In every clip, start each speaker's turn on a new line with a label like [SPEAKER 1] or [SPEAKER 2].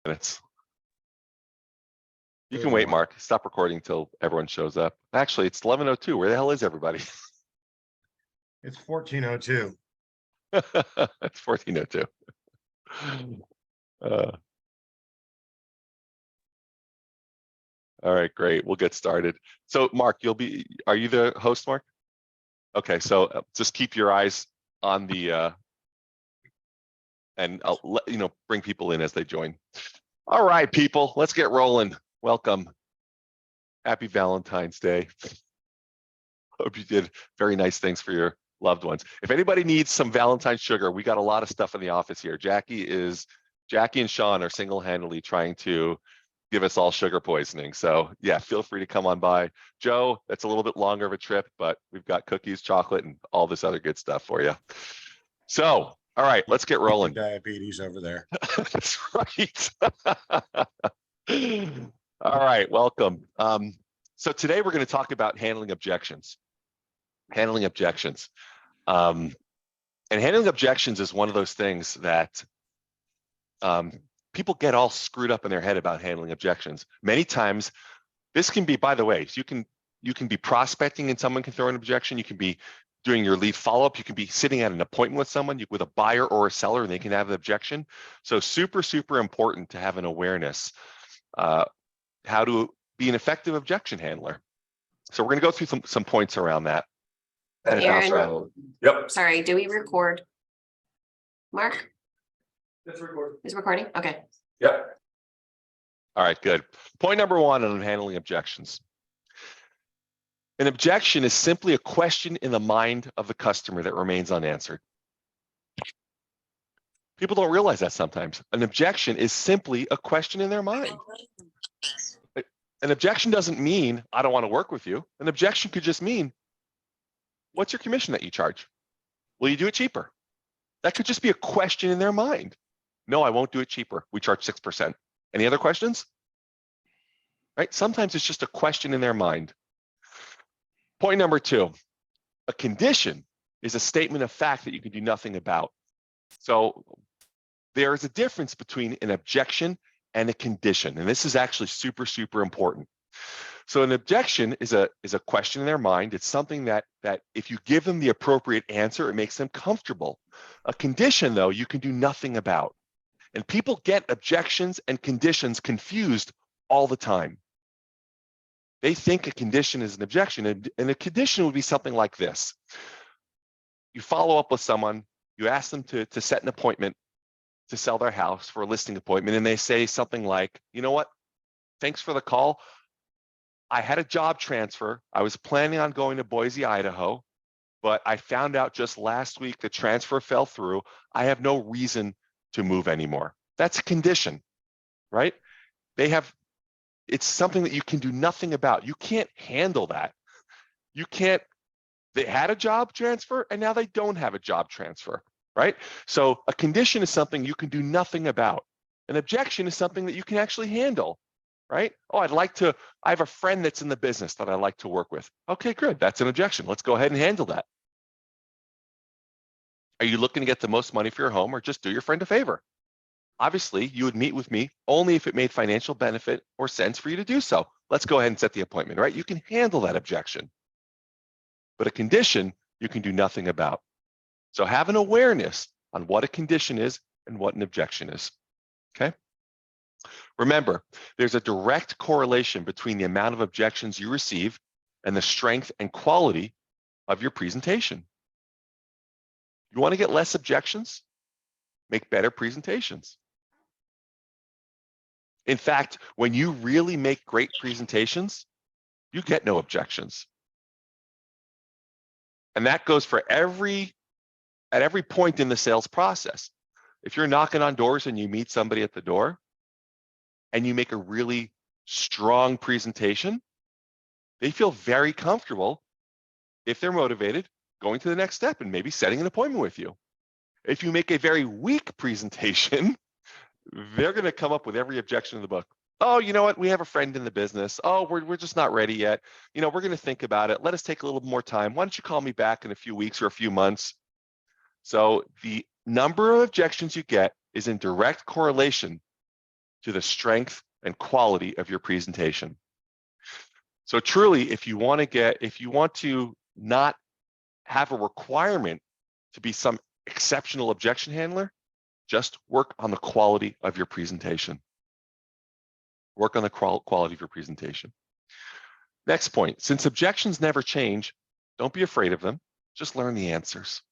[SPEAKER 1] Minutes. You can wait, Mark. Stop recording until everyone shows up. Actually, it's 11:02. Where the hell is everybody?
[SPEAKER 2] It's 14:02.
[SPEAKER 1] It's 14:02. All right, great. We'll get started. So, Mark, are you the host, Mark? Okay, so just keep your eyes on the, and I'll bring people in as they join. All right, people, let's get rolling. Welcome. Happy Valentine's Day. Hope you did very nice things for your loved ones. If anybody needs some Valentine's sugar, we got a lot of stuff in the office here. Jackie and Sean are single-handedly trying to give us all sugar poisoning. So yeah, feel free to come on by. Joe, that's a little bit longer of a trip, but we've got cookies, chocolate, and all this other good stuff for you. So, all right, let's get rolling.
[SPEAKER 2] Diabetes over there.
[SPEAKER 1] That's right. All right, welcome. So today we're going to talk about handling objections. Handling objections. And handling objections is one of those things that people get all screwed up in their head about handling objections. Many times, this can be, by the way, you can be prospecting and someone can throw an objection. You can be doing your lead follow-up. You can be sitting at an appointment with someone, with a buyer or a seller, and they can have an objection. So super, super important to have an awareness how to be an effective objection handler. So we're going to go through some points around that. And
[SPEAKER 3] Aaron,
[SPEAKER 1] yep.
[SPEAKER 3] Sorry, do we record? Mark?
[SPEAKER 4] It's recording.
[SPEAKER 3] Is recording? Okay.
[SPEAKER 1] Yep. All right, good. Point number one on handling objections. An objection is simply a question in the mind of the customer that remains unanswered. People don't realize that sometimes. An objection is simply a question in their mind. An objection doesn't mean, I don't want to work with you. An objection could just mean, what's your commission that you charge? Will you do it cheaper? That could just be a question in their mind. No, I won't do it cheaper. We charge 6%. Any other questions? Right? Sometimes it's just a question in their mind. Point number two, a condition is a statement of fact that you can do nothing about. So there is a difference between an objection and a condition. And this is actually super, super important. So an objection is a question in their mind. It's something that if you give them the appropriate answer, it makes them comfortable. A condition, though, you can do nothing about. And people get objections and conditions confused all the time. They think a condition is an objection, and a condition would be something like this. You follow up with someone, you ask them to set an appointment to sell their house for a listing appointment, and they say something like, you know what, thanks for the call. I had a job transfer. I was planning on going to Boise, Idaho, but I found out just last week the transfer fell through. I have no reason to move anymore. That's a condition, right? It's something that you can do nothing about. You can't handle that. They had a job transfer and now they don't have a job transfer, right? So a condition is something you can do nothing about. An objection is something that you can actually handle, right? Oh, I have a friend that's in the business that I like to work with. Okay, good, that's an objection. Let's go ahead and handle that. Are you looking to get the most money for your home or just do your friend a favor? Obviously, you would meet with me only if it made financial benefit or sense for you to do so. Let's go ahead and set the appointment, right? You can handle that objection. But a condition, you can do nothing about. So have an awareness on what a condition is and what an objection is, okay? Remember, there's a direct correlation between the amount of objections you receive and the strength and quality of your presentation. You want to get less objections? Make better presentations. In fact, when you really make great presentations, you get no objections. And that goes for at every point in the sales process. If you're knocking on doors and you meet somebody at the door and you make a really strong presentation, they feel very comfortable, if they're motivated, going to the next step and maybe setting an appointment with you. If you make a very weak presentation, they're going to come up with every objection in the book. Oh, you know what? We have a friend in the business. Oh, we're just not ready yet. You know, we're going to think about it. Let us take a little more time. Why don't you call me back in a few weeks or a few months? So the number of objections you get is in direct correlation to the strength and quality of your presentation. So truly, if you want to not have a requirement to be some exceptional objection handler, just work on the quality of your presentation. Work on the quality of your presentation. Next point, since objections never change, don't be afraid of them, just learn the answers.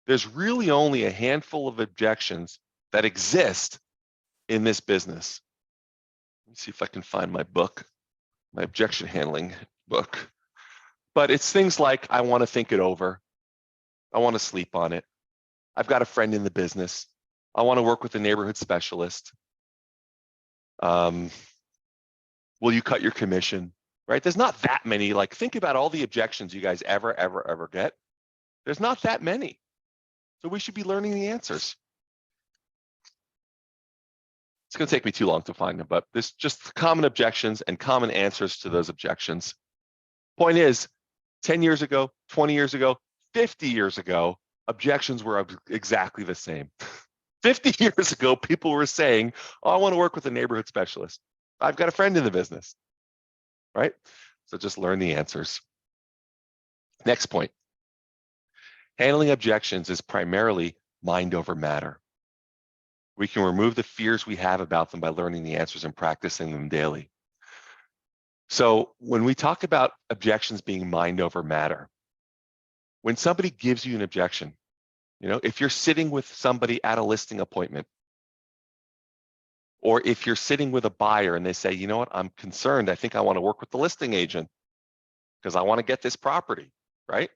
[SPEAKER 1] There's really only a handful of objections that exist in this business. Let me see if I can find my book, my objection handling book. But it's things like, I want to think it over. I want to sleep on it. I've got a friend in the business. I want to work with a neighborhood specialist. Will you cut your commission? Right? There's not that many. Like, think about all the objections you guys ever get. There's not that many. So we should be learning the answers. It's going to take me too long to find them, but this just common objections and common answers to those objections. Point is, 10 years ago, 20 years ago, 50 years ago, objections were exactly the same. 50 years ago, people were saying, oh, I want to work with a neighborhood specialist. I've got a friend in the business, right? So just learn the answers. Next point. Handling objections is primarily mind over matter. We can remove the fears we have about them by learning the answers and practicing them daily. So when we talk about objections being mind over matter, when somebody gives you an objection, if you're sitting with somebody at a listing appointment, or if you're sitting with a buyer and they say, you know what, I'm concerned, I think I want to work with the listing agent because I want to get this property, right?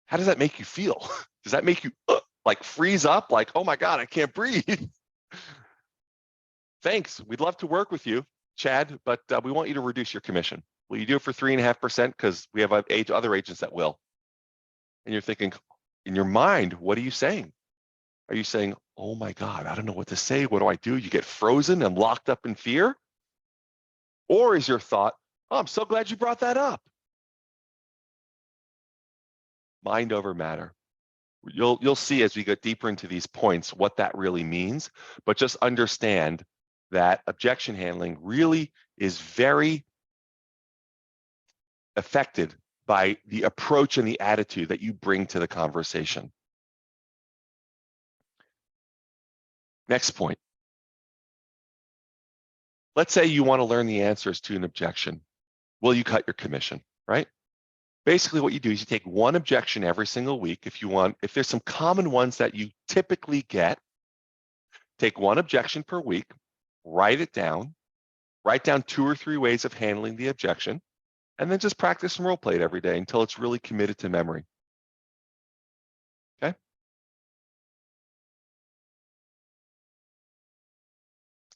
[SPEAKER 1] How does that make you feel? Does that make you like freeze up, like, oh my God, I can't breathe? Thanks, we'd love to work with you, Chad, but we want you to reduce your commission. Will you do it for 3.5%? Because we have other agents that will. And you're thinking, in your mind, what are you saying? Are you saying, oh my God, I don't know what to say. What do I do? You get frozen and locked up in fear? Or is your thought, oh, I'm so glad you brought that up? Mind over matter. You'll see as we get deeper into these points what that really means, but just understand that objection handling really is very affected by the approach and the attitude that you bring to the conversation. Next point. Let's say you want to learn the answers to an objection. Will you cut your commission, right? Basically what you do is you take one objection every single week. If there's some common ones that you typically get, take one objection per week, write it down, write down 2 or 3 ways of handling the objection, and then just practice and role play it every day until it's really committed to memory. Okay?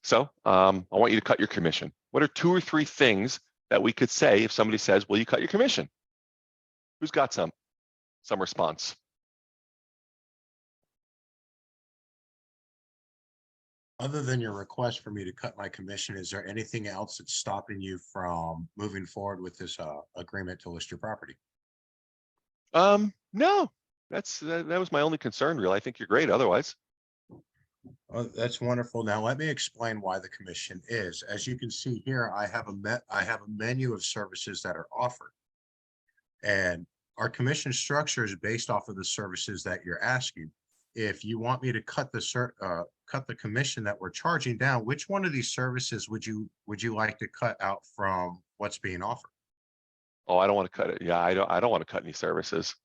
[SPEAKER 1] So I want you to cut your commission. What are 2 or 3 things that we could say if somebody says, will you cut your commission? Who's got some response?
[SPEAKER 2] Other than your request for me to cut my commission, is there anything else that's stopping you from moving forward with this agreement to list your property?
[SPEAKER 1] No, that was my only concern, really. I think you're great otherwise.
[SPEAKER 2] Oh, that's wonderful. Now let me explain why the commission is. As you can see here, I have a menu of services that are offered. And our commission structure is based off of the services that you're asking. If you want me to cut the commission that we're charging down, which one of these services would you like to cut out from what's being offered?
[SPEAKER 1] Oh, I don't want to cut it. Yeah, I don't want to cut any services.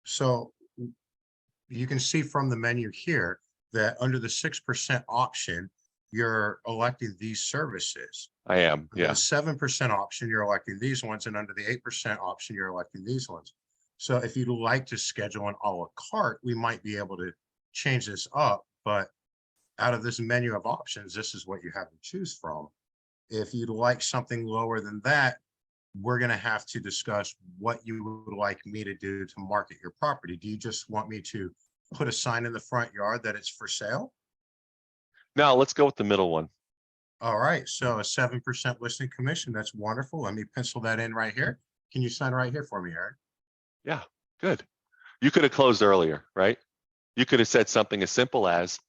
[SPEAKER 2] So you can see from the menu here that under the 6% option, you're electing these services.
[SPEAKER 1] I am,
[SPEAKER 2] Under
[SPEAKER 1] yeah.
[SPEAKER 2] the 7% option, you're electing these ones, and under the 8% option, you're electing these ones. So if you'd like to schedule an a la carte, we might be able to change this up, but out of this menu of options, this is what you have to choose from. If you'd like something lower than that, we're going to have to discuss what you would like me to do to market your property. Do you just want me to put a sign in the front yard that it's for sale?
[SPEAKER 1] Now let's go with the middle one.
[SPEAKER 2] All right, so a 7% listing commission. That's wonderful. Let me pencil that in right here. Can you sign right here for me, Aaron?
[SPEAKER 1] Yeah, good. You could have closed earlier, right? You could have said something as simple as,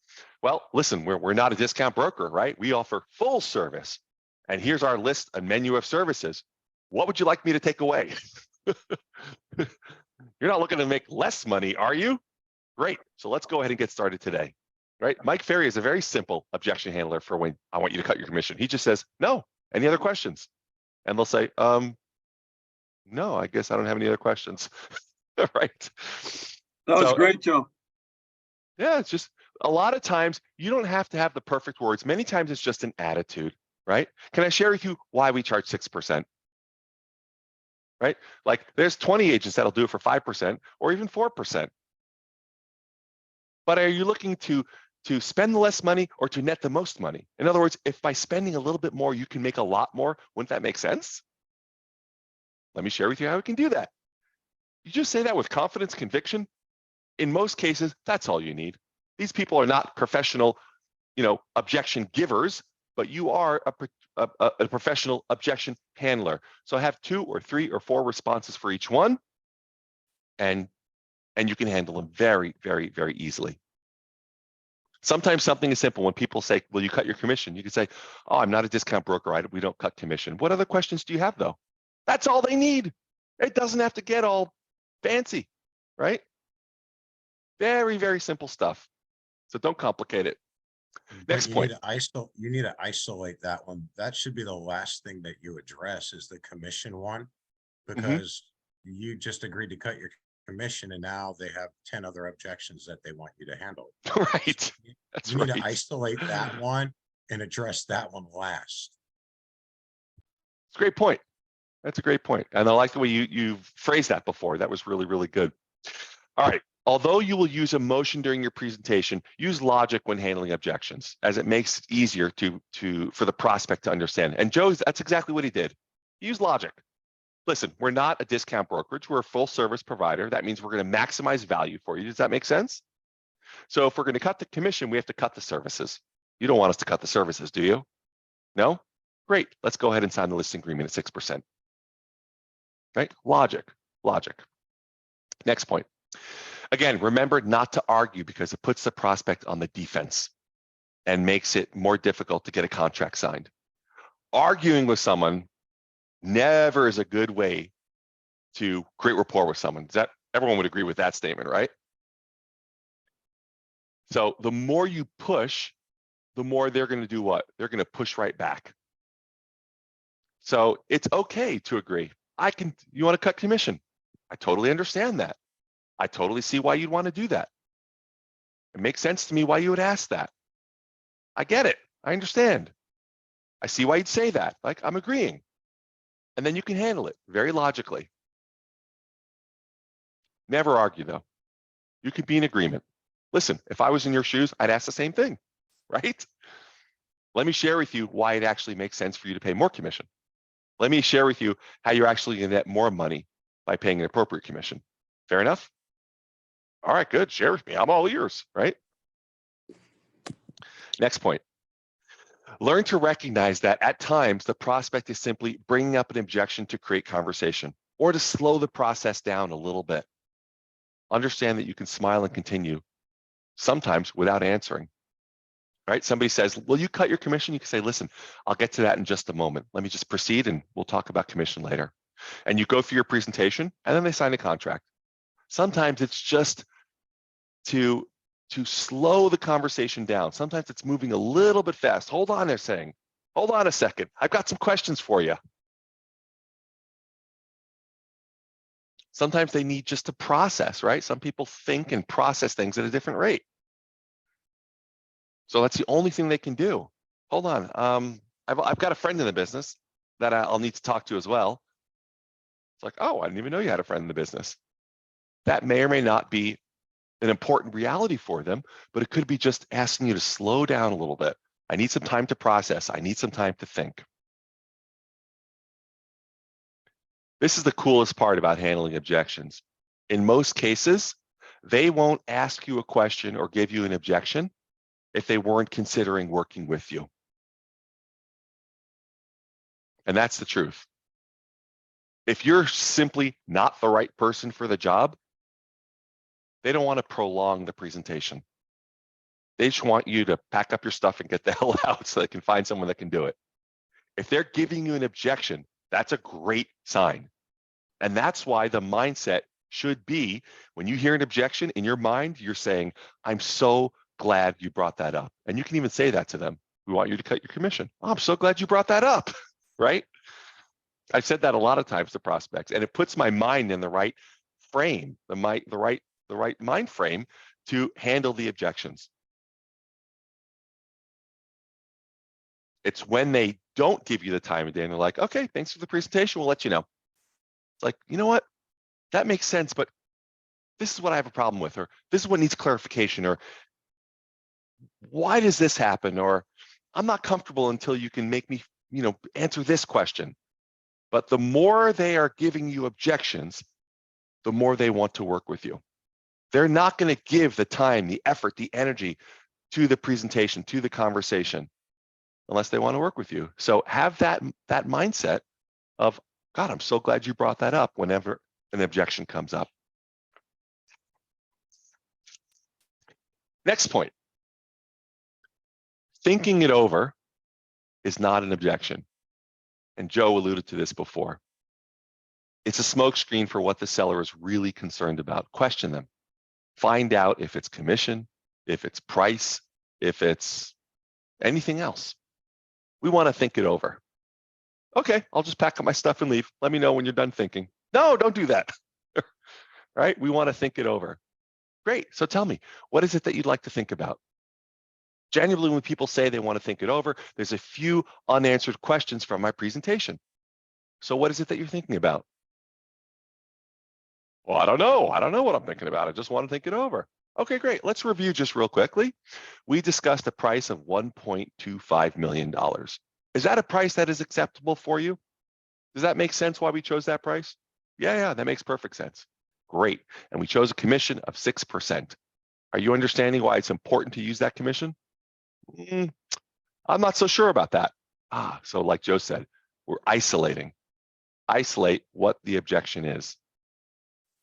[SPEAKER 1] Well, listen, we're not a discount broker, right? We offer full service. And here's our list, a menu of services. What would you like me to take away? You're not looking to make less money, are you? Great. So let's go ahead and get started today, right? Mike Ferry is a very simple objection handler for when I want you to cut your commission. He just says, no. Any other questions? And they'll say, no, I guess I don't have any other questions. Right.
[SPEAKER 4] That was
[SPEAKER 1] So,
[SPEAKER 4] great, Joe.
[SPEAKER 1] yeah, it's just a lot of times you don't have to have the perfect words. Many times it's just an attitude, right? Can I share with you why we charge 6%? Right? Like there's 20 agents that'll do it for 5% or even 4%. But are you looking to spend less money or to net the most money? In other words, if by spending a little bit more, you can make a lot more, wouldn't that make sense? Let me share with you how we can do that. You just say that with confidence, conviction. In most cases, that's all you need. These people are not professional, objection givers, but you are a professional objection handler. So have 2 or 3 or 4 responses for each one, and you can handle them very, very, very easily. Sometimes something is simple. When people say, will you cut your commission? You can say, oh, I'm not a discount broker. We don't cut commission. What other questions do you have, though? That's all they need. It doesn't have to get all fancy, right? Very, very simple stuff. So don't complicate it. Next
[SPEAKER 2] You
[SPEAKER 1] point.
[SPEAKER 2] need to isolate that one. That should be the last thing that you address is the commission one, because you just agreed to cut your commission and now they have 10 other objections that they want you to handle.
[SPEAKER 1] Right. That's
[SPEAKER 2] You need
[SPEAKER 1] right.
[SPEAKER 2] to isolate that one and address that one last.
[SPEAKER 1] It's a great point. That's a great point. And I like the way you phrased that before. That was really, really good. All right. Although you will use emotion during your presentation, use logic when handling objections, as it makes it easier for the prospect to understand. And that's exactly what he did. Use logic. Listen, we're not a discount brokerage. We're a full service provider. That means we're going to maximize value for you. Does that make sense? So if we're going to cut the commission, we have to cut the services. You don't want us to cut the services, do you? No? Great. Let's go ahead and sign the listing agreement at 6%. Right? Logic. Next point. Again, remember not to argue because it puts the prospect on the defense and makes it more difficult to get a contract signed. Arguing with someone never is a good way to create rapport with someone. Everyone would agree with that statement, right? So the more you push, the more they're going to do what? They're going to push right back. So it's okay to agree. You want to cut commission. I totally understand that. I totally see why you'd want to do that. It makes sense to me why you would ask that. I get it. I understand. I see why you'd say that. Like, I'm agreeing. And then you can handle it very logically. Never argue, though. You can be in agreement. Listen, if I was in your shoes, I'd ask the same thing, right? Let me share with you why it actually makes sense for you to pay more commission. Let me share with you how you're actually going to get more money by paying an appropriate commission. Fair enough? All right, good. Share with me. I'm all ears, right? Next point. Learn to recognize that at times the prospect is simply bringing up an objection to create conversation or to slow the process down a little bit. Understand that you can smile and continue, sometimes without answering. Right? Somebody says, will you cut your commission? You can say, listen, I'll get to that in just a moment. Let me just proceed and we'll talk about commission later. And you go through your presentation and then they sign a contract. Sometimes it's just to slow the conversation down. Sometimes it's moving a little bit fast. Hold on, they're saying. Hold on a second. I've got some questions for you. Sometimes they need just to process, right? Some people think and process things at a different rate. So that's the only thing they can do. Hold on. I've got a friend in the business that I'll need to talk to as well. It's like, oh, I didn't even know you had a friend in the business. That may or may not be an important reality for them, but it could be just asking you to slow down a little bit. I need some time to process. I need some time to think. This is the coolest part about handling objections. In most cases, they won't ask you a question or give you an objection if they weren't considering working with you. And that's the truth. If you're simply not the right person for the job, they don't want to prolong the presentation. They just want you to pack up your stuff and get the hell out so they can find someone that can do it. If they're giving you an objection, that's a great sign. And that's why the mindset should be, when you hear an objection in your mind, you're saying, I'm so glad you brought that up. And you can even say that to them. We want you to cut your commission. Oh, I'm so glad you brought that up, right? I've said that a lot of times to prospects, and it puts my mind in the right frame, the right mind frame to handle the objections. It's when they don't give you the time of day and they're like, okay, thanks for the presentation, we'll let you know. It's like, you know what? That makes sense, but this is what I have a problem with, or this is what needs clarification, or why does this happen? Or I'm not comfortable until you can make me, answer this question. But the more they are giving you objections, the more they want to work with you. They're not going to give the time, the effort, the energy to the presentation, to the conversation, unless they want to work with you. So have that mindset of, God, I'm so glad you brought that up whenever an objection comes up. Next point. Thinking it over is not an objection. And Joe alluded to this before. It's a smokescreen for what the seller is really concerned about. Question them. Find out if it's commission, if it's price, if it's anything else. We want to think it over. Okay, I'll just pack up my stuff and leave. Let me know when you're done thinking. No, don't do that. Right? We want to think it over. Great. So tell me, what is it that you'd like to think about? Generally, when people say they want to think it over, there's a few unanswered questions from my presentation. So what is it that you're thinking about? Well, I don't know. I don't know what I'm thinking about. I just want to think it over. Okay, great. Let's review just real quickly. We discussed a price of $1.25 million. Is that a price that is acceptable for you? Does that make sense why we chose that price? Yeah, that makes perfect sense. Great. And we chose a commission of 6%. Are you understanding why it's important to use that commission? I'm not so sure about that. So like Joe said, we're isolating. Isolate what the objection is.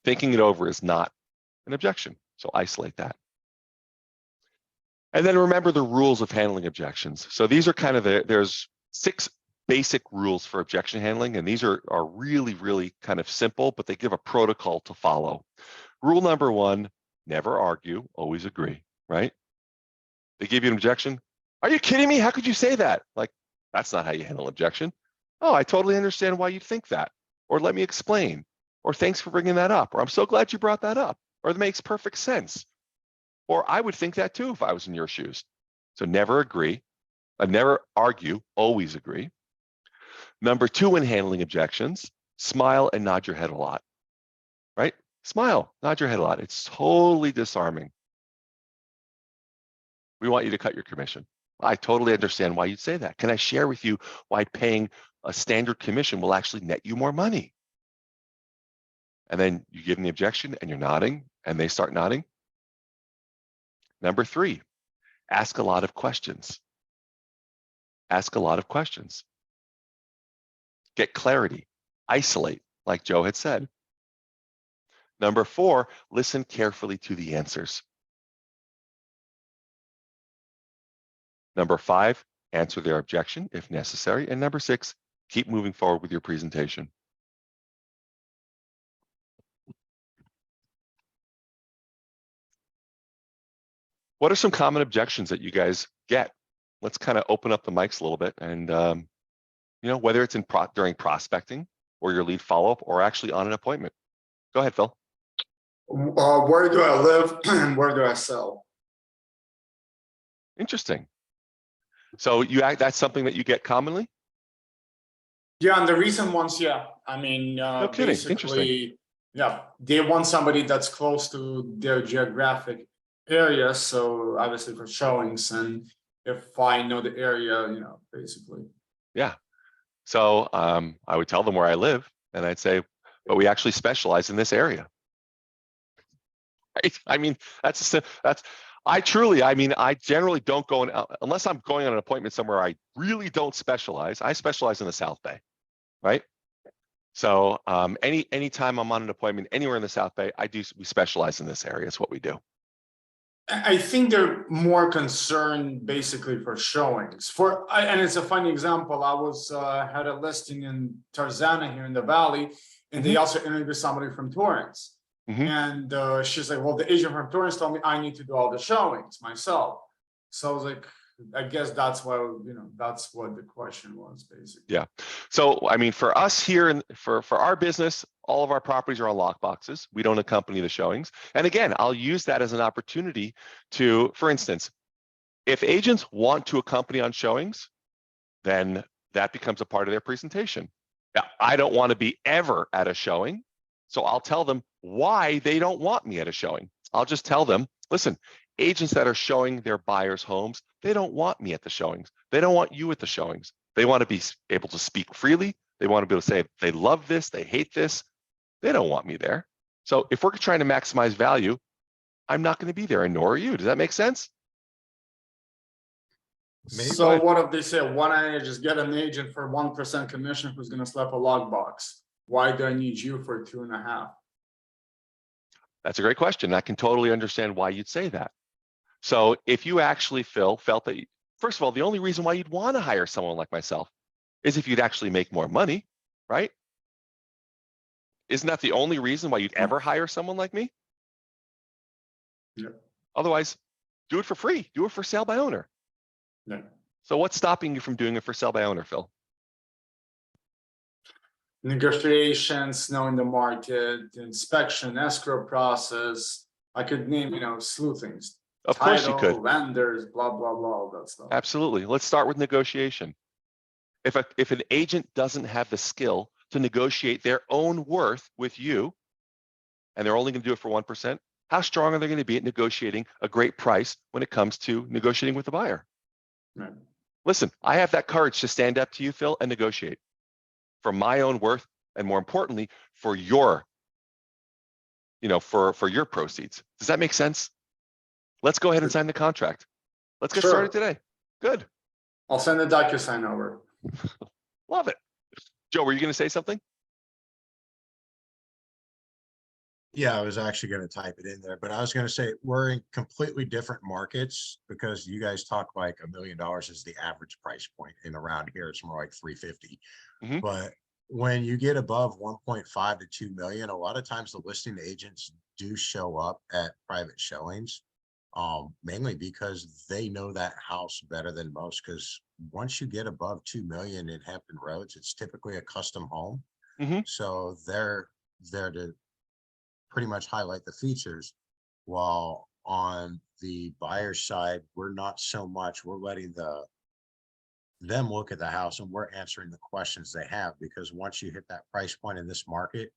[SPEAKER 1] Thinking it over is not an objection, so isolate that. And then remember the rules of handling objections. So these are kind of there's 6 basic rules for objection handling, and these are really, really kind of simple, but they give a protocol to follow. Rule number 1, never argue, always agree, right? They give you an objection. Are you kidding me? How could you say that? Like, that's not how you handle objection. Oh, I totally understand why you think that. Or let me explain. Or thanks for bringing that up. Or I'm so glad you brought that up. Or it makes perfect sense. Or I would think that too if I was in your shoes. So never agree. Never argue, always agree. Number 2 in handling objections, smile and nod your head a lot, right? Smile, nod your head a lot. It's totally disarming. We want you to cut your commission. I totally understand why you'd say that. Can I share with you why paying a standard commission will actually net you more money? And then you give them the objection and you're nodding and they start nodding. Number 3, ask a lot of questions. Ask a lot of questions. Get clarity. Isolate, like Joe had said. Number 4, listen carefully to the answers. Number 5, answer their objection if necessary. And number 6, keep moving forward with your presentation. What are some common objections that you guys get? Let's kind of open up the mics a little bit and, whether it's during prospecting or your lead follow-up or actually on an appointment. Go ahead, Phil.
[SPEAKER 4] Where do I live and where do I sell?
[SPEAKER 1] Interesting. So that's something that you get commonly?
[SPEAKER 4] Yeah, and the recent ones, yeah. I mean,
[SPEAKER 1] No kidding. Interesting.
[SPEAKER 4] basically, yeah, they want somebody that's close to their geographic area. So obviously for showings, and if I know the area, basically.
[SPEAKER 1] Yeah. So I would tell them where I live, and I'd say, but we actually specialize in this area. Right? I mean, I generally don't go unless I'm going on an appointment somewhere I really don't specialize. I specialize in the South Bay, right? So anytime I'm on an appointment anywhere in the South Bay, we specialize in this area. It's what we do.
[SPEAKER 4] I think they're more concerned basically for showings. And it's a funny example. I was had a listing in Tarzana here in the valley, and they also interviewed somebody from Torrance. And she's like, "Well, the agent from Torrance told me I need to do all the showings myself." So I was like, I guess that's why, that's what the question was basically.
[SPEAKER 1] Yeah. So, I mean, for us here and for our business, all of our properties are on lockboxes. We don't accompany the showings. And again, I'll use that as an opportunity to, for instance, if agents want to accompany on showings, then that becomes a part of their presentation. Now, I don't want to be ever at a showing, so I'll tell them why they don't want me at a showing. I'll just tell them, listen, agents that are showing their buyers' homes, they don't want me at the showings. They don't want you at the showings. They want to be able to speak freely. They want to be able to say they love this, they hate this. They don't want me there. So if we're trying to maximize value, I'm not going to be there, and nor are you. Does that make sense?
[SPEAKER 2] Maybe.
[SPEAKER 4] So what if they say, why don't I just get an agent for 1% commission who's going to slap a lockbox? Why do I need you for 2.5%?
[SPEAKER 1] That's a great question. I can totally understand why you'd say that. So if you actually, Phil, felt that, first of all, the only reason why you'd want to hire someone like myself is if you'd actually make more money, right? Isn't that the only reason why you'd ever hire someone like me?
[SPEAKER 4] Yeah.
[SPEAKER 1] Otherwise, do it for free. Do it for sale by owner.
[SPEAKER 4] Yeah.
[SPEAKER 1] So what's stopping you from doing it for sale by owner, Phil?
[SPEAKER 4] Negotiations, knowing the market, inspection, escrow process. I could name, slew things.
[SPEAKER 1] Of course you
[SPEAKER 4] Title,
[SPEAKER 1] could.
[SPEAKER 4] vendors, blah, blah, blah, all that stuff.
[SPEAKER 1] Absolutely. Let's start with negotiation. If an agent doesn't have the skill to negotiate their own worth with you, and they're only going to do it for 1%, how strong are they going to be at negotiating a great price when it comes to negotiating with the buyer?
[SPEAKER 4] Right.
[SPEAKER 1] Listen, I have that courage to stand up to you, Phil, and negotiate for my own worth, and more importantly, for your, for your proceeds. Does that make sense? Let's go ahead and sign the contract. Let's get started today. Good.
[SPEAKER 4] I'll send the DocuSign over.
[SPEAKER 1] Love it. Joe, were you going to say something?
[SPEAKER 2] Yeah, I was actually going to type it in there, but I was going to say we're in completely different markets because you guys talk like $1 million is the average price point, and around here it's more like 350. But when you get above 1.5 to 2 million, a lot of times the listing agents do show up at private showings, mainly because they know that house better than most. Because once you get above 2 million in Hampton Roads, it's typically a custom home. So they're there to pretty much highlight the features, while on the buyer side, we're not so much. We're letting them look at the house, and we're answering the questions they have, because once you hit that price point in this market,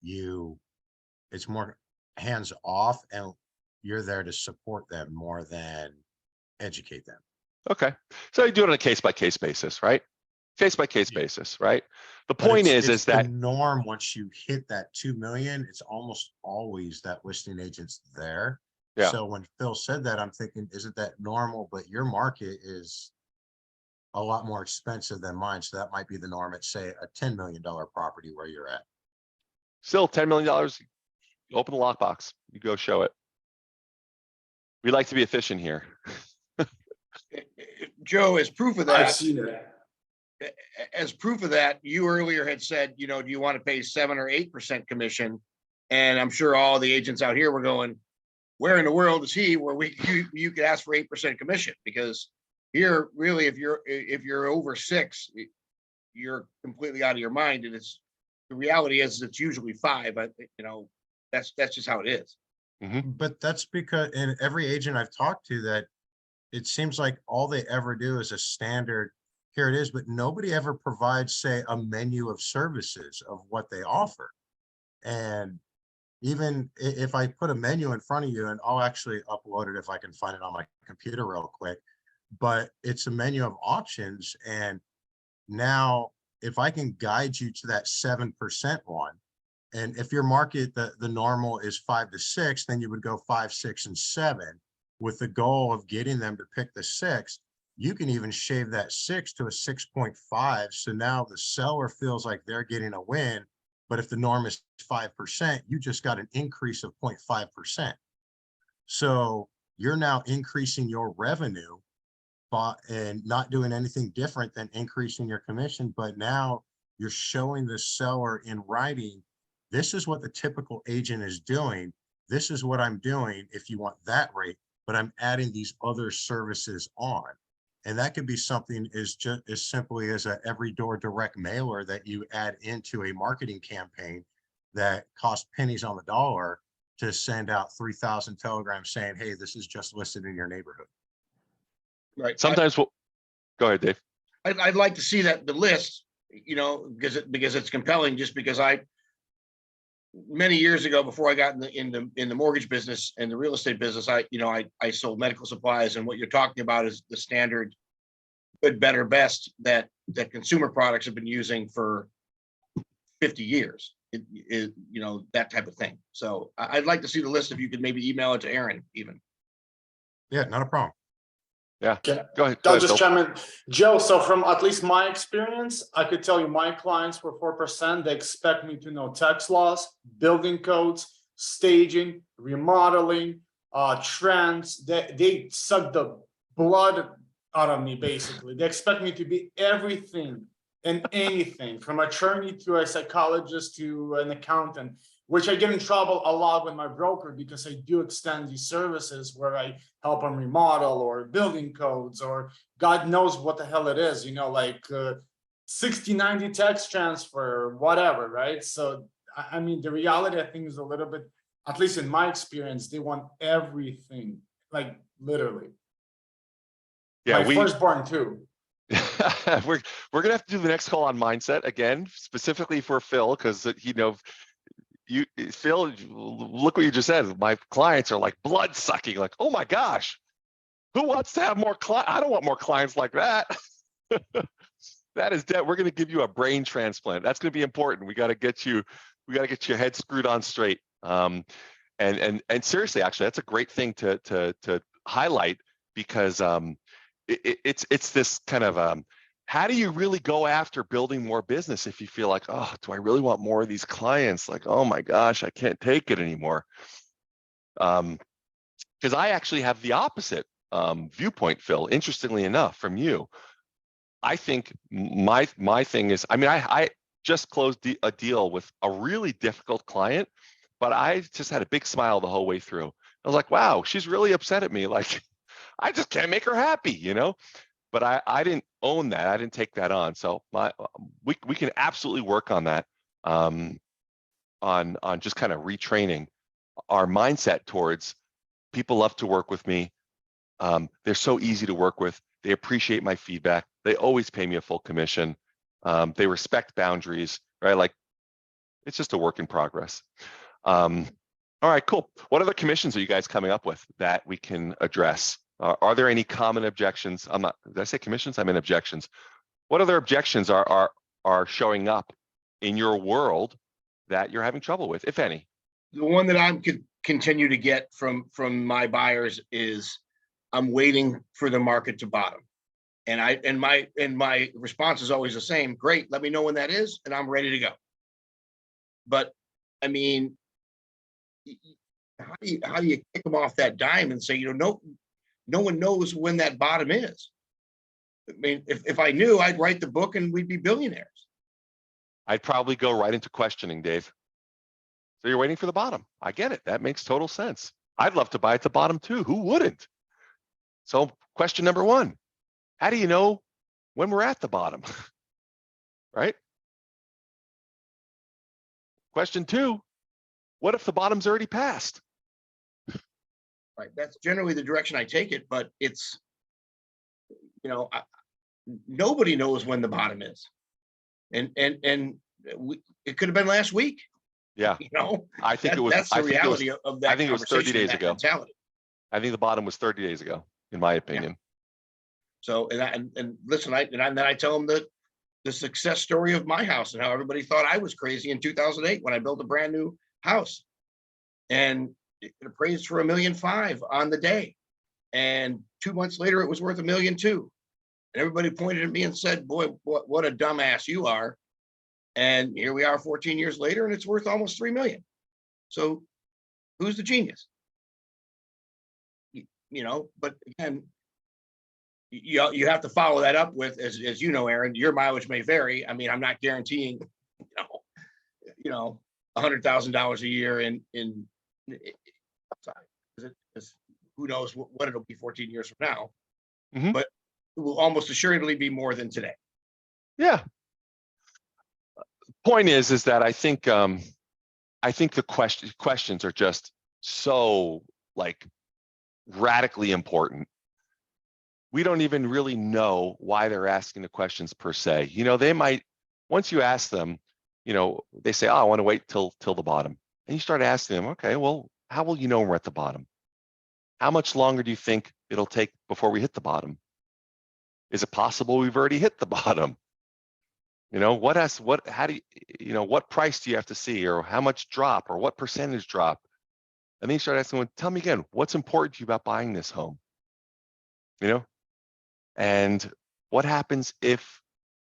[SPEAKER 2] it's more hands off, and you're there to support them more than educate them.
[SPEAKER 1] Okay. So you do it on a case-by-case basis, right? Case-by-case basis, right? The
[SPEAKER 2] But
[SPEAKER 1] point
[SPEAKER 2] it's
[SPEAKER 1] is
[SPEAKER 2] the
[SPEAKER 1] that
[SPEAKER 2] norm. Once you hit that 2 million, it's almost always that listing agent's there.
[SPEAKER 1] Yeah.
[SPEAKER 2] So when Phil said that, I'm thinking, isn't that normal? But your market is a lot more expensive than mine. So that might be the norm at, say, a $10 million property where you're at.
[SPEAKER 1] still $10 million, you open the lockbox, you go show it. We like to be efficient here.
[SPEAKER 5] Joe, as proof of
[SPEAKER 4] I've
[SPEAKER 5] that,
[SPEAKER 4] seen it.
[SPEAKER 5] you earlier had said, do you want to pay 7 or 8% commission? And I'm sure all the agents out here were going, where in the world is he where you could ask for 8% commission? Because here, really, if you're over 6, you're completely out of your mind. And the reality is it's usually 5, but that's just how it is.
[SPEAKER 2] But that's because in every agent I've talked to, that it seems like all they ever do is a standard, here it is, but nobody ever provides, say, a menu of services of what they offer. And even if I put a menu in front of you, and I'll actually upload it if I can find it on my computer real quick, but it's a menu of options. And now if I can guide you to that 7% one, and if your market, the normal is 5 to 6, then you would go 5, 6, and 7 with the goal of getting them to pick the 6. You can even shave that 6 to a 6.5. So now the seller feels like they're getting a win. But if the norm is 5%, you just got an increase of 0.5%. So you're now increasing your revenue and not doing anything different than increasing your commission. But now you're showing the seller in writing, this is what the typical agent is doing. This is what I'm doing if you want that rate, but I'm adding these other services on. And that could be something as simply as a every door direct mailer that you add into a marketing campaign that costs pennies on the dollar to send out 3,000 telegrams saying, hey, this is just listed in your neighborhood.
[SPEAKER 5] Right.
[SPEAKER 1] Sometimes we'll, go ahead, Dave.
[SPEAKER 5] I'd like to see that the list, you know, because it's compelling, just because many years ago, before I got in the mortgage business and the real estate business, I sold medical supplies, and what you're talking about is the standard good, better, best that consumer products have been using for 50 years. It you know, that type of thing. So I'd like to see the list. If you could maybe email it to Aaron even.
[SPEAKER 2] Yeah, not a problem.
[SPEAKER 1] Yeah,
[SPEAKER 4] Can
[SPEAKER 1] go ahead.
[SPEAKER 4] I'll
[SPEAKER 1] Go ahead,
[SPEAKER 4] just
[SPEAKER 1] Phil.
[SPEAKER 4] chime in. Joe, so from at least my experience, I could tell you my clients were 4%. They expect me to know tax laws, building codes, staging, remodeling, trends. They suck the blood out of me, basically. They expect me to be everything and anything, from attorney to a psychologist to an accountant, which I get in trouble a lot with my broker because I do extend these services where I help them remodel or building codes or God knows what the hell it is, you know, like 60-90 tax transfer, whatever, right? So, I mean, the reality, I think, is a little bit, at least in my experience, they want everything, like literally.
[SPEAKER 1] Yeah,
[SPEAKER 4] My firstborn too.
[SPEAKER 1] we're gonna have to do the next call on mindset again, specifically for Phil, because Phil, look what you just said. My clients are like blood sucking, like, oh my gosh, who wants to have more clients? I don't want more clients like that. That is dead. We're gonna give you a brain transplant. That's gonna be important. We gotta get your head screwed on straight. And seriously, actually, that's a great thing to highlight, because it's this kind of how do you really go after building more business if you feel like, oh, do I really want more of these clients? Like, oh my gosh, I can't take it anymore. Because I actually have the opposite viewpoint, Phil, interestingly enough, from you. I think my thing is, I mean, I just closed a deal with a really difficult client, but I just had a big smile the whole way through. I was like, wow, she's really upset at me. Like, I just can't make her happy, you know? But I didn't own that. I didn't take that on. So we can absolutely work on that, on just kind of retraining our mindset towards people love to work with me. They're so easy to work with. They appreciate my feedback. They always pay me a full commission. They respect boundaries, right? Like, it's just a work in progress. All right, cool. What other commissions are you guys coming up with that we can address? Are there any common objections? Did I say commissions? I meant objections. What other objections are showing up in your world that you're having trouble with, if any?
[SPEAKER 5] The one that I'm continue to get from my buyers is, I'm waiting for the market to bottom. And my response is always the same. Great, let me know when that is, and I'm ready to go. But I mean, how do you kick them off that dime and say, you know, no one knows when that bottom is? I mean, if I knew, I'd write the book and we'd be billionaires.
[SPEAKER 1] I'd probably go right into questioning, Dave. So you're waiting for the bottom. I get it. That makes total sense. I'd love to buy at the bottom too. Who wouldn't? So question number one, how do you know when we're at the bottom? Right? Question two, what if the bottom's already passed?
[SPEAKER 5] Right. That's generally the direction I take it, but it's, you know, nobody knows when the bottom is. And it could have been last week.
[SPEAKER 1] Yeah.
[SPEAKER 5] You know,
[SPEAKER 1] I think it was.
[SPEAKER 5] That's the reality of that.
[SPEAKER 1] I think it was 30 days ago.
[SPEAKER 5] Mentality.
[SPEAKER 1] I think the bottom was 30 days ago, in my opinion.
[SPEAKER 5] Yeah. So, and listen, then I tell them the success story of my house and how everybody thought I was crazy in 2008 when I built a brand new house, and it appraised for $1.5 million on the day, and 2 months later it was worth $1.2 million. And everybody pointed at me and said, "Boy, what a dumbass you are!" And here we are 14 years later, and it's worth almost $3 million. So, who's the genius? but again, you have to follow that up with, as you know, Aaron, your mileage may vary. I mean, I'm not guaranteeing, $100,000 a year in upside, because who knows what it'll be 14 years from now.
[SPEAKER 1] Mhm.
[SPEAKER 5] But it will almost assuredly be more than today.
[SPEAKER 1] Yeah. Point is that I think the questions are just so like radically important. We don't even really know why they're asking the questions per se. They might, once you ask them, they say, oh, I want to wait till the bottom. And you start asking them, okay, well, how will you know we're at the bottom? How much longer do you think it'll take before we hit the bottom? Is it possible we've already hit the bottom? What price do you have to see, or how much drop, or what percentage drop? And then you start asking, well, tell me again, what's important to you about buying this home? And what happens if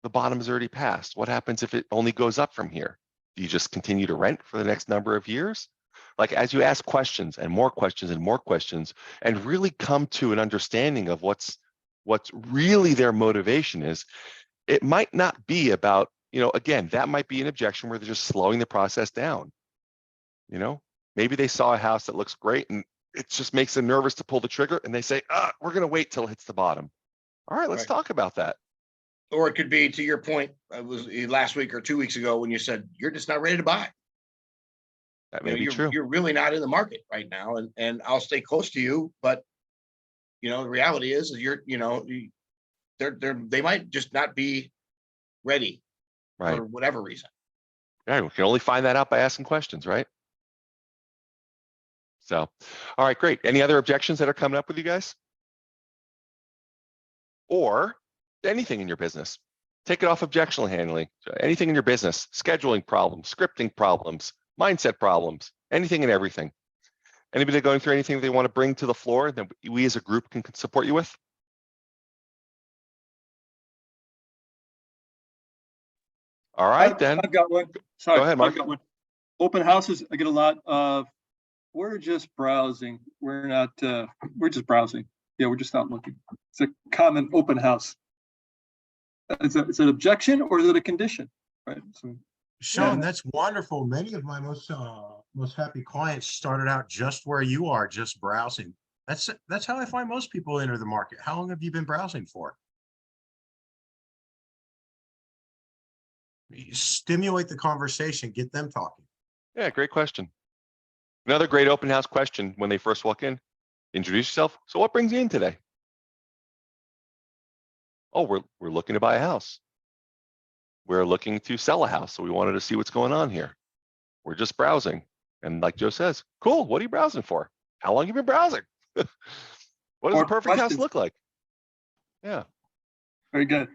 [SPEAKER 1] the bottom is already passed? What happens if it only goes up from here? Do you just continue to rent for the next number of years? Like, as you ask questions and more questions and more questions, and really come to an understanding of what's really their motivation is, it might not be about, again, that might be an objection where they're just slowing the process down. Maybe they saw a house that looks great and it just makes them nervous to pull the trigger, and they say, we're going to wait till it hits the bottom. All right, let's talk about that.
[SPEAKER 5] Or it could be, to your point, it was last week or 2 weeks ago when you said you're just not ready to buy.
[SPEAKER 1] That may be true.
[SPEAKER 5] You're really not in the market right now, and I'll stay close to you, but the reality is they might just not be ready,
[SPEAKER 1] right,
[SPEAKER 5] for whatever reason.
[SPEAKER 1] Yeah, we can only find that out by asking questions, right? So, all right, great. Any other objections that are coming up with you guys? Or anything in your business? Take it off objectional handling. So anything in your business, scheduling problems, scripting problems, mindset problems, anything and everything. Anybody going through anything they want to bring to the floor that we as a group can support you with? All right, then.
[SPEAKER 6] I've got one. Sorry,
[SPEAKER 1] Go ahead, Mark.
[SPEAKER 6] I've got one. Open houses, I get a lot of, we're just browsing. We're not, we're just browsing. Yeah, we're just not looking. It's a common open house. Is it an objection or is it a condition? Right. So,
[SPEAKER 2] Sean, that's wonderful. Many of my most happy clients started out just where you are, just browsing. That's how I find most people enter the market. How long have you been browsing for? You stimulate the conversation, get them talking.
[SPEAKER 1] Yeah, great question. Another great open house question when they first walk in. Introduce yourself. So what brings you in today? Oh, we're looking to buy a house. We're looking to sell a house, so we wanted to see what's going on here. We're just browsing. And like Joe says, cool, what are you browsing for? How long have you been browsing? What does a perfect house look like? Yeah.
[SPEAKER 6] very good.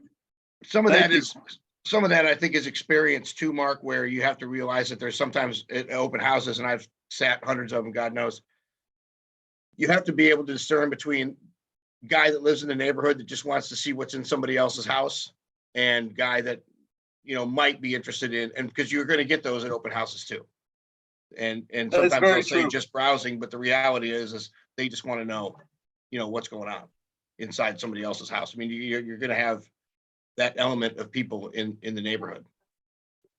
[SPEAKER 5] Some of
[SPEAKER 6] Thank
[SPEAKER 5] that I think is experience too, Mark, where you have to realize that there's sometimes open houses, and I've sat hundreds of them, God knows. You have to be able to discern between guy that lives in the neighborhood that just wants to see what's in somebody else's house, and guy that might be interested in, and because you're going to get those at open houses too. And sometimes they'll say just browsing, but the reality is they just want to know, what's going on inside somebody else's house. I mean, you're going to have that element of people in the neighborhood.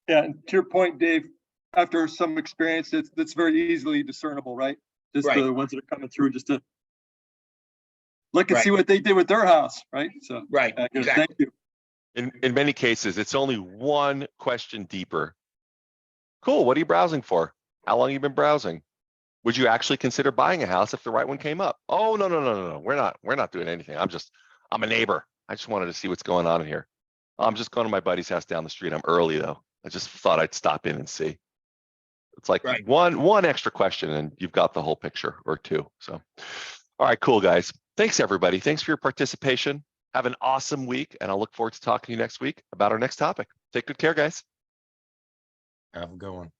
[SPEAKER 6] Yeah, and to your point, Dave, after some experience, that's very easily discernible, right? Just
[SPEAKER 5] Right.
[SPEAKER 6] the ones that are coming through, just to look and
[SPEAKER 5] Right.
[SPEAKER 6] see what they did with their house, right? So,
[SPEAKER 5] Right,
[SPEAKER 6] good.
[SPEAKER 5] exactly.
[SPEAKER 6] Thank you.
[SPEAKER 1] In many cases, it's only one question deeper. Cool, what are you browsing for? How long have you been browsing? Would you actually consider buying a house if the right one came up? Oh, no. We're not doing anything. I'm a neighbor. I just wanted to see what's going on in here. I'm just going to my buddy's house down the street. I'm early though. I just thought I'd stop in and see. It's like
[SPEAKER 5] Right.
[SPEAKER 1] one extra question and you've got the whole picture, or two. So, all right, cool guys. Thanks everybody. Thanks for your participation. Have an awesome week, and I'll look forward to talking to you next week about our next topic. Take good care, guys.
[SPEAKER 2] Have a good one.